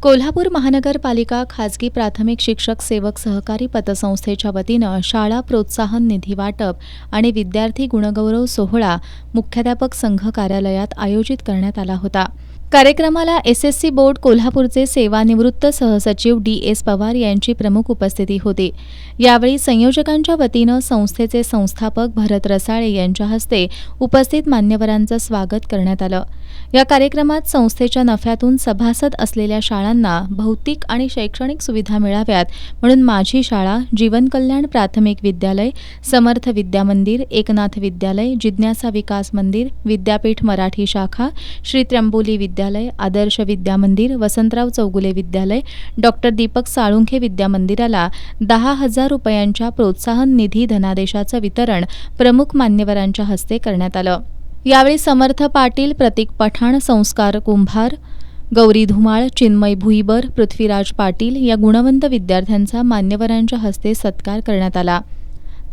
कोल्हापूर महानगरपालिका खाजगी प्राथमिक शिक्षक सेवक सहकारी पतसंस्थेच्या वतीनं शाळा प्रोत्साहन निधी वाटप आणि विद्यार्थी गुणगौरव सोहळा मुख्याध्यापक संघ कार्यालयात आयोजित करण्यात आला होता. कार्यक्रमाला एसएससी बोर्ड कोल्हापूरचे सेवानिवृत्त सहसचिव डी.एस. पवार यांची प्रमुख उपस्थिती होती. यावेळी संयोजकांच्या वतीनं संस्थेचे संस्थापक भरत रसाळे यांच्या हस्ते उपस्थित मान्यवरांचं स्वागत करण्यात आलं. या कार्यक्रमात संस्थेच्या नफ्यातून सभासद असलेल्या शाळांना भौतिक आणि शैक्षणिक सुविधा मिळाव्यात म्हणून माझी शाळा, जीवन कल्याण प्राथमिक विद्यालय, समर्थ विद्या मंदिर, एकनाथ विद्यालय, जिज्ञासा विकास मंदिर, विद्यापीठ मराठी शाखा, श्री त्र्यंबोली विद्यालय, आदर्श विद्या मंदिर, वसंतराव चौगुले विद्यालय, डॉक्टर दीपक साळुंखे विद्या मंदिराला 10,000 रुपयांच्या प्रोत्साहन निधी धनादेशाचं वितरण प्रमुख मान्यवरांच्या हस्ते करण्यात आलं. यावेळी समर्थ पाटील, प्रतीक पठाण, संस्कार कुंभार, गौरी धुमाळ, चिन्मय भुईबर, पृथ्वीराज पाटील या गुणवंत विद्यार्थ्यांचा मान्यवरांच्या हस्ते सत्कार करण्यात आला.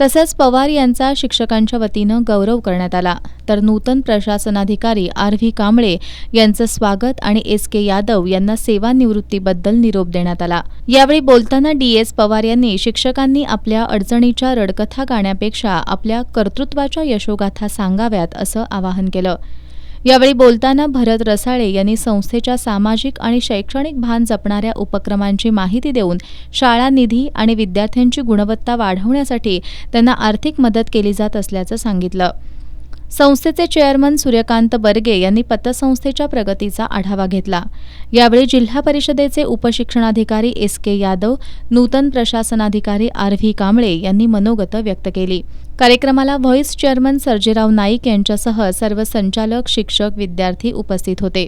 तसंच पवार यांचा शिक्षकांच्या वतीनं गौरव करण्यात आला. तर नूतन प्रशासनाधिकारी आर.व्ही. कांबळे यांचं स्वागत आणि एस.के. यादव यांना सेवानिवृत्तीबद्दल निरोप देण्यात आला. यावेळी बोलताना डी.एस. पवार यांनी शिक्षकांनी आपल्या अडचणीच्या रडकथा गाण्यापेक्षा आपल्या कर्तृत्वाच्या यशोगाथा सांगाव्यात असं आवाहन केलं. यावेळी बोलताना भरत रसाळे यांनी संस्थेच्या सामाजिक आणि शैक्षणिक भान जपणाऱ्या उपक्रमांची माहिती देऊन शाळा निधी आणि विद्यार्थ्यांची गुणवत्ता वाढवण्यासाठी त्यांना आर्थिक मदत केली जात असल्याचं सांगितलं. संस्थेचे चेअरमन सूर्यकांत बर्गे यांनी पतसंस्थेच्या प्रगतीचा आढावा घेतला. यावेळी जिल्हा परिषदेचे उपशिक्षणाधिकारी एस.के. यादव, नूतन प्रशासनाधिकारी आर.व्ही. कांबळे यांनी मनोगत व्यक्त केली. कार्यक्रमाला व्हाईस चेअरमन सर्जेराव नाईक यांच्यासह सर्व संचालक, शिक्षक, विद्यार्थी उपस्थित होते.